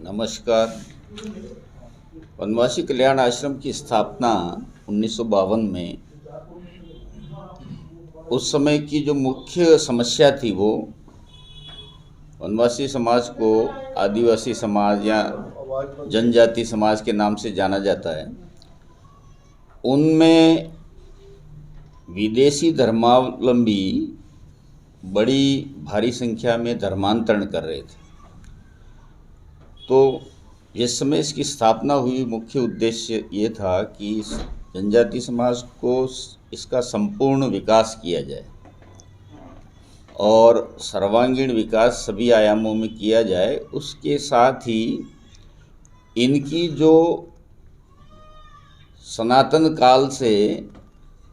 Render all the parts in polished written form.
नमस्कार। वनवासी कल्याण आश्रम की स्थापना 1952 में, उस समय की जो मुख्य समस्या थी वो वनवासी समाज को आदिवासी समाज या जनजाति समाज के नाम से जाना जाता है। उनमें विदेशी धर्मावलंबी बड़ी भारी संख्या में धर्मांतरण कर रहे थे। तो जिस समय इसकी स्थापना हुई, मुख्य उद्देश्य ये था कि जनजाति समाज को इसका संपूर्ण विकास किया जाए और सर्वांगीण विकास सभी आयामों में किया जाए। उसके साथ ही इनकी जो सनातन काल से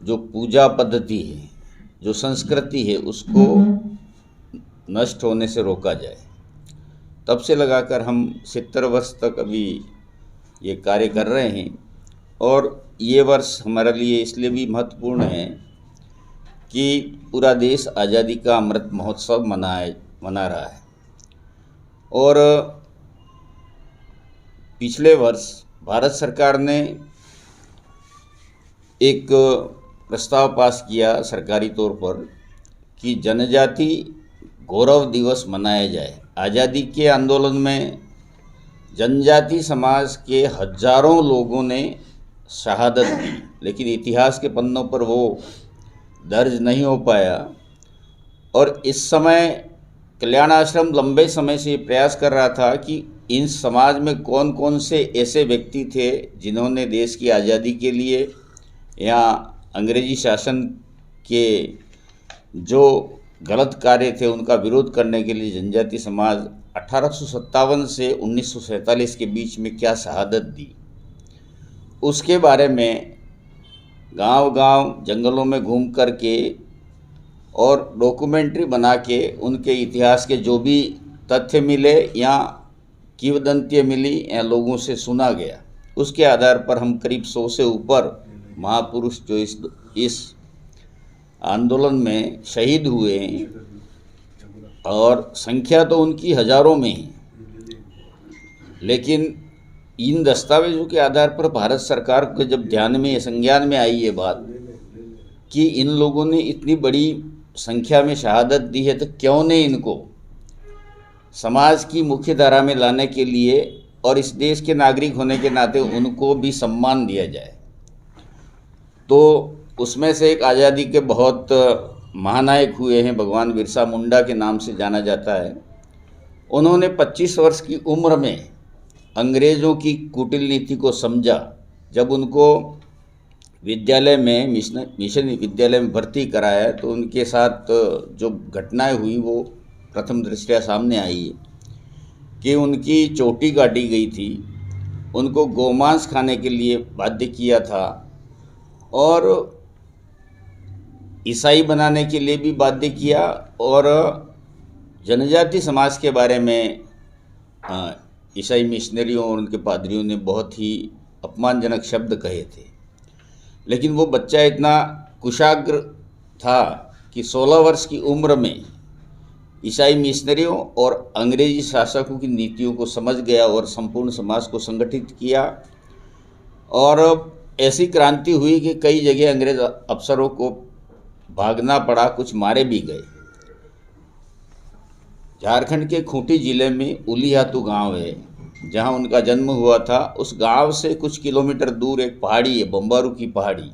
जो पूजा पद्धति है, जो संस्कृति है, उसको नष्ट होने से रोका जाए। तब से लगाकर हम 70 वर्ष तक अभी ये कार्य कर रहे हैं और ये वर्ष हमारे लिए इसलिए भी महत्वपूर्ण है कि पूरा देश आज़ादी का अमृत महोत्सव मना रहा है। और पिछले वर्ष भारत सरकार ने एक प्रस्ताव पास किया सरकारी तौर पर कि जनजाति गौरव दिवस मनाया जाए। आज़ादी के आंदोलन में जनजाति समाज के हजारों लोगों ने शहादत दी, लेकिन इतिहास के पन्नों पर वो दर्ज नहीं हो पाया। और इस समय कल्याण आश्रम लंबे समय से प्रयास कर रहा था कि इन समाज में कौन कौन से ऐसे व्यक्ति थे जिन्होंने देश की आज़ादी के लिए या अंग्रेजी शासन के जो गलत कार्य थे उनका विरोध करने के लिए जनजाति समाज 1857 से 1947 के बीच में क्या शहादत दी, उसके बारे में गांव-गांव जंगलों में घूम कर के और डॉक्यूमेंट्री बना के उनके इतिहास के जो भी तथ्य मिले या किंवदंतियाँ मिली या लोगों से सुना गया, उसके आधार पर हम करीब 100 से ऊपर महापुरुष जो इस आंदोलन में शहीद हुए हैं, और संख्या तो उनकी हजारों में है, लेकिन इन दस्तावेजों के आधार पर भारत सरकार को जब ध्यान में संज्ञान में आई ये बात कि इन लोगों ने इतनी बड़ी संख्या में शहादत दी है, तो क्यों नहीं इनको समाज की मुख्य धारा में लाने के लिए और इस देश के नागरिक होने के नाते उनको भी सम्मान दिया जाए। तो उसमें से एक आज़ादी के बहुत महानायक हुए हैं, भगवान बिरसा मुंडा के नाम से जाना जाता है। उन्होंने 25 वर्ष की उम्र में अंग्रेज़ों की कुटिल नीति को समझा। जब उनको विद्यालय में मिशन विद्यालय में भर्ती कराया तो उनके साथ जो घटनाएं हुई वो प्रथम दृष्टया सामने आई है कि उनकी चोटी काटी गई थी, उनको गोमांस खाने के लिए बाध्य किया था और ईसाई बनाने के लिए भी बाध्य किया। और जनजाति समाज के बारे में ईसाई मिशनरियों और उनके पादरियों ने बहुत ही अपमानजनक शब्द कहे थे। लेकिन वो बच्चा इतना कुशाग्र था कि 16 वर्ष की उम्र में ईसाई मिशनरियों और अंग्रेजी शासकों की नीतियों को समझ गया और संपूर्ण समाज को संगठित किया। और ऐसी क्रांति हुई कि कई जगह अंग्रेज अफसरों को भागना पड़ा, कुछ मारे भी गए। झारखंड के खूंटी जिले में उलिहातू गांव है जहां उनका जन्म हुआ था। उस गांव से कुछ किलोमीटर दूर एक पहाड़ी है, बम्बारू की पहाड़ी।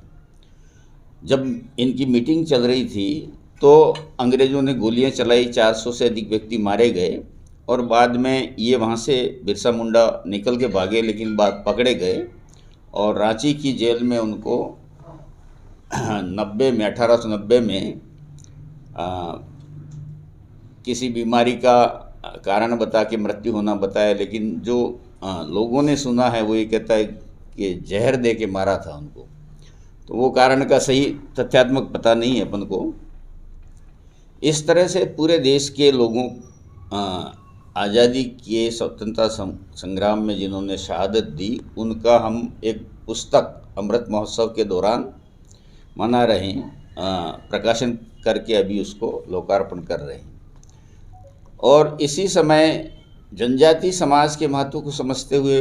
जब इनकी मीटिंग चल रही थी तो अंग्रेज़ों ने गोलियां चलाई, 400 से अधिक व्यक्ति मारे गए और बाद में ये वहां से बिरसा मुंडा निकल के भागे, लेकिन बाद पकड़े गए और रांची की जेल में उनको 1890 में किसी बीमारी का कारण बता के मृत्यु होना बताया। लेकिन जो लोगों ने सुना है वो ये कहता है कि जहर दे के मारा था उनको। तो वो कारण का सही तथ्यात्मक पता नहीं है अपन को। इस तरह से पूरे देश के लोगों आज़ादी के स्वतंत्रता संग्राम में जिन्होंने शहादत दी, उनका हम एक पुस्तक अमृत महोत्सव के दौरान मना रहे हैं, प्रकाशन करके अभी उसको लोकार्पण कर रहे हैं। और इसी समय जनजाति समाज के महत्व को समझते हुए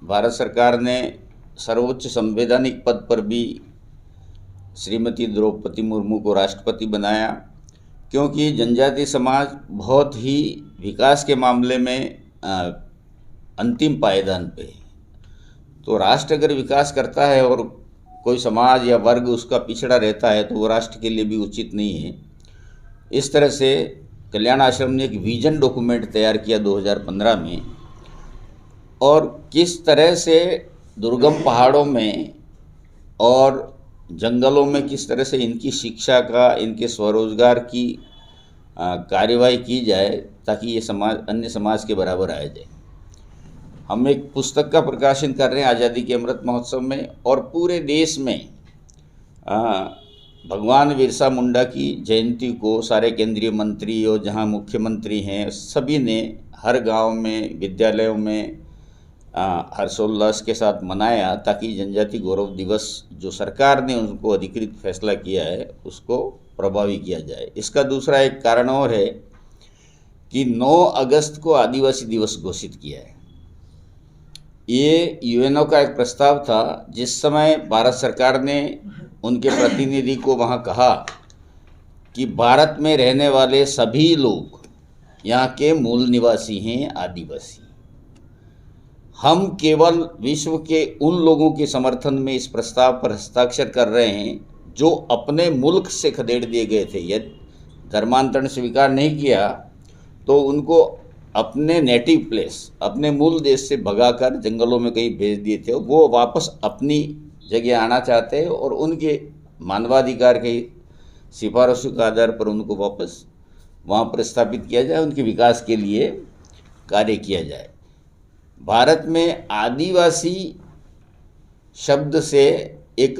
भारत सरकार ने सर्वोच्च संवैधानिक पद पर भी श्रीमती द्रौपदी मुर्मू को राष्ट्रपति बनाया, क्योंकि जनजाति समाज बहुत ही विकास के मामले में अंतिम पायदान पे है। तो राष्ट्र अगर विकास करता है और कोई समाज या वर्ग उसका पिछड़ा रहता है तो वो राष्ट्र के लिए भी उचित नहीं है। इस तरह से कल्याण आश्रम ने एक विजन डॉक्यूमेंट तैयार किया 2015 में, और किस तरह से दुर्गम पहाड़ों में और जंगलों में किस तरह से इनकी शिक्षा का, इनके स्वरोजगार की कार्यवाही की जाए ताकि ये समाज अन्य समाज के बराबर आया जाए। हम एक पुस्तक का प्रकाशन कर रहे हैं आज़ादी के अमृत महोत्सव में, और पूरे देश में भगवान बिरसा मुंडा की जयंती को सारे केंद्रीय मंत्री और जहां मुख्यमंत्री हैं सभी ने हर गांव में, विद्यालयों में हर्षोल्लास के साथ मनाया, ताकि जनजाति गौरव दिवस जो सरकार ने उनको अधिकृत फैसला किया है उसको प्रभावी किया जाए। इसका दूसरा एक कारण और है कि 9 अगस्त को आदिवासी दिवस घोषित किया है। ये यूएनओ का एक प्रस्ताव था, जिस समय भारत सरकार ने उनके प्रतिनिधि को वहाँ कहा कि भारत में रहने वाले सभी लोग यहाँ के मूल निवासी हैं, आदिवासी। हम केवल विश्व के उन लोगों के समर्थन में इस प्रस्ताव पर हस्ताक्षर कर रहे हैं जो अपने मुल्क से खदेड़ दिए गए थे। यदि धर्मांतरण स्वीकार नहीं किया तो उनको अपने नेटिव प्लेस, अपने मूल देश से भगाकर जंगलों में कहीं भेज दिए थे। वो वापस अपनी जगह आना चाहते हैं और उनके मानवाधिकार के सिफारिशों के आधार पर उनको वापस वहाँ पर स्थापित किया जाए, उनके विकास के लिए कार्य किया जाए। भारत में आदिवासी शब्द से एक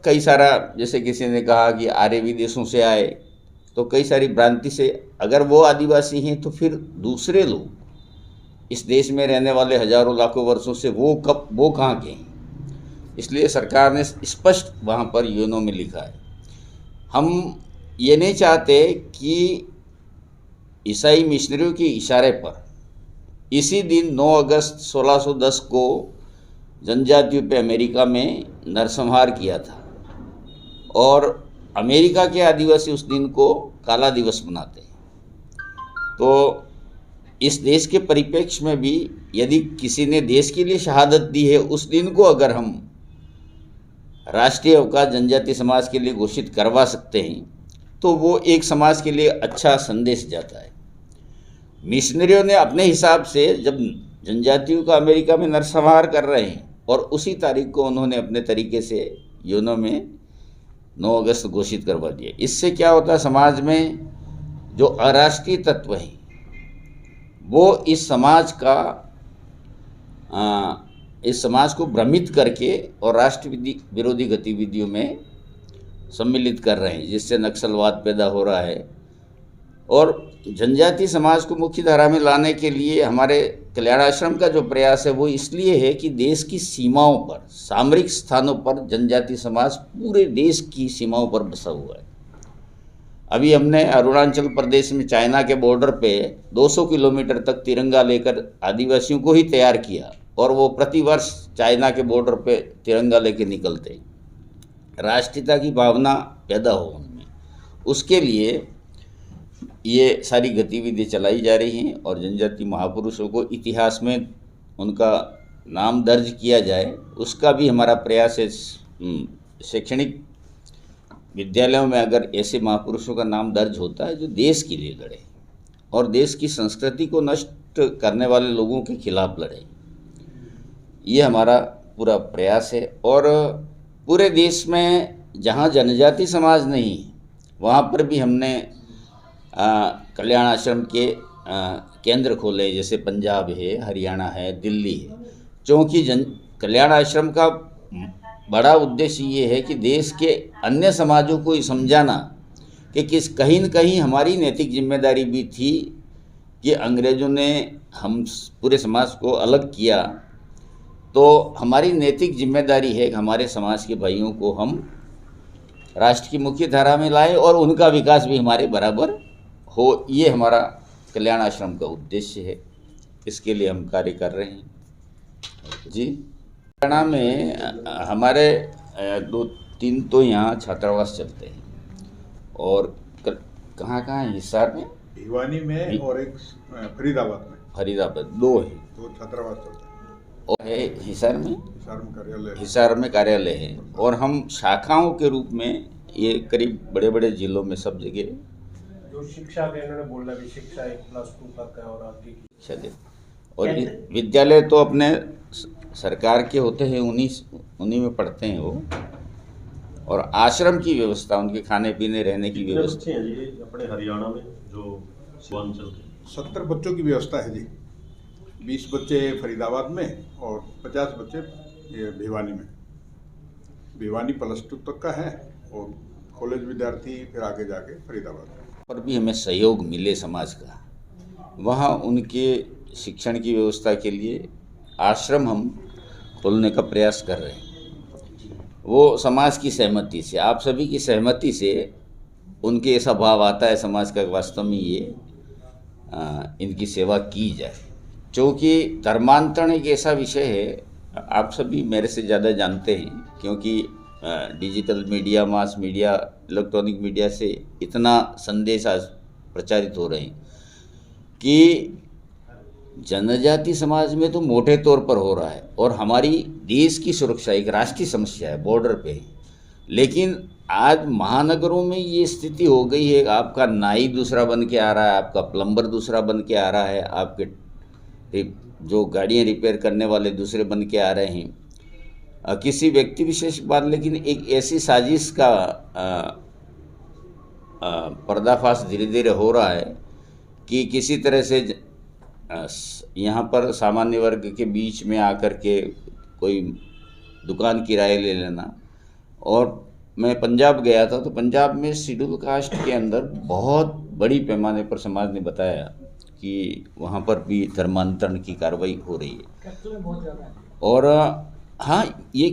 कई सारा, जैसे किसी ने कहा कि आर्य विदेशों से आए, तो कई सारी भ्रांति से अगर वो आदिवासी हैं तो फिर दूसरे लोग इस देश में रहने वाले हजारों लाखों वर्षों से वो कहाँ के हैं। इसलिए सरकार ने स्पष्ट वहाँ पर यूएनओ में लिखा है। हम ये नहीं चाहते कि ईसाई मिशनरियों के इशारे पर इसी दिन 9 अगस्त 1610 को जनजातियों पे अमेरिका में नरसंहार किया था, और अमेरिका के आदिवासी उस दिन को काला दिवस मनाते हैं। तो इस देश के परिप्रेक्ष्य में भी यदि किसी ने देश के लिए शहादत दी है, उस दिन को अगर हम राष्ट्रीय अवकाश जनजाति समाज के लिए घोषित करवा सकते हैं तो वो एक समाज के लिए अच्छा संदेश जाता है। मिशनरियों ने अपने हिसाब से जब जनजातियों का अमेरिका में नरसंहार कर रहे हैं और उसी तारीख को उन्होंने अपने तरीके से यूएनओ में 9 अगस्त घोषित करवा दिया। इससे क्या होता है, समाज में जो अराष्ट्रीय तत्व हैं वो इस समाज को भ्रमित करके और राष्ट्र विरोधी गतिविधियों में सम्मिलित कर रहे हैं, जिससे नक्सलवाद पैदा हो रहा है। और जनजाति समाज को मुख्य धारा में लाने के लिए हमारे कल्याण आश्रम का जो प्रयास है वो इसलिए है कि देश की सीमाओं पर, सामरिक स्थानों पर जनजाति समाज पूरे देश की सीमाओं पर बसा हुआ है। अभी हमने अरुणाचल प्रदेश में चाइना के बॉर्डर पे 200 किलोमीटर तक तिरंगा लेकर आदिवासियों को ही तैयार किया, और वो प्रतिवर्ष चाइना के बॉर्डर पे तिरंगा लेके निकलते, राष्ट्रीयता की भावना पैदा हो उनमें। उसके लिए ये सारी गतिविधि चलाई जा रही हैं, और जनजाति महापुरुषों को इतिहास में उनका नाम दर्ज किया जाए, उसका भी हमारा प्रयास है। शैक्षणिक विद्यालयों में अगर ऐसे महापुरुषों का नाम दर्ज होता है जो देश के लिए लड़े और देश की संस्कृति को नष्ट करने वाले लोगों के खिलाफ लड़े, ये हमारा पूरा प्रयास है। और पूरे देश में जहाँ जनजाति समाज नहीं वहाँ पर भी हमने कल्याण आश्रम के केंद्र खोले, जैसे पंजाब है, हरियाणा है, दिल्ली है। क्योंकि कल्याण आश्रम का बड़ा उद्देश्य ये है कि देश के अन्य समाजों को ये समझाना कि कहीं न कहीं हमारी नैतिक जिम्मेदारी भी थी कि अंग्रेज़ों ने हम पूरे समाज को अलग किया, तो हमारी नैतिक जिम्मेदारी है कि हमारे समाज के भाइयों को हम राष्ट्र की मुख्य धारा में लाएं और उनका विकास भी हमारे बराबर हो। ये हमारा कल्याण आश्रम का उद्देश्य है। इसके लिए हम कार्य कर रहे हैं जी। हरियाणा में हमारे 2-3 तो यहाँ छात्रावास चलते हैं और कहाँ कहाँ है? हिसार में, भिवानी में और एक फरीदाबाद में। फरीदाबाद 2 है, 2 छात्रावास चलते हैं और है हिसार में कार्यालय। हिसार में कार्यालय है। और हम शाखाओं के रूप में ये करीब बड़े बड़े जिलों में सब जगह जो शिक्षा के इन्होंने बोला कि शिक्षा 1+2 तक है और आगे की शिक्षा दे। और विद्यालय तो अपने सरकार के होते हैं, उन्हीं में पढ़ते हैं वो। और आश्रम की व्यवस्था, उनके खाने पीने रहने की व्यवस्था है जी अपने हरियाणा में जो सीमांचल के 70 बच्चों की व्यवस्था है जी। 20 बच्चे फरीदाबाद में और 50 बच्चे ये भिवानी में। भिवानी +2 तक का है और कॉलेज विद्यार्थी फिर आगे जाके फरीदाबाद पर भी हमें सहयोग मिले समाज का। वहाँ उनके शिक्षण की व्यवस्था के लिए आश्रम हम खोलने का प्रयास कर रहे हैं। वो समाज की सहमति से, आप सभी की सहमति से उनके ऐसा भाव आता है समाज का, वास्तव में ये इनकी सेवा की जाए। क्योंकि धर्मांतरण एक ऐसा विषय है, आप सभी मेरे से ज़्यादा जानते हैं, क्योंकि digital media, mass media, electronic media से इतना संदेश आज प्रचारित हो रहे हैं कि जनजाति समाज में तो मोटे तौर पर हो रहा है और हमारी देश की सुरक्षा एक राष्ट्रीय समस्या है, बॉर्डर पे। लेकिन आज महानगरों में ये स्थिति हो गई है, आपका नाई दूसरा बन के आ रहा है, आपका प्लम्बर दूसरा बन के आ रहा है, आपके जो गाड़ियाँ रिपेयर करने वाले दूसरे बन के आ रहे हैं। किसी व्यक्ति विशेष बात, लेकिन एक ऐसी साजिश का पर्दाफाश धीरे धीरे हो रहा है कि किसी तरह से यहाँ पर सामान्य वर्ग के बीच में आकर के कोई दुकान किराए ले लेना। और मैं पंजाब गया था, तो पंजाब में शेड्यूल कास्ट के अंदर बहुत बड़ी पैमाने पर समाज ने बताया कि वहाँ पर भी धर्मांतरण की कार्रवाई हो रही है। और हाँ, ये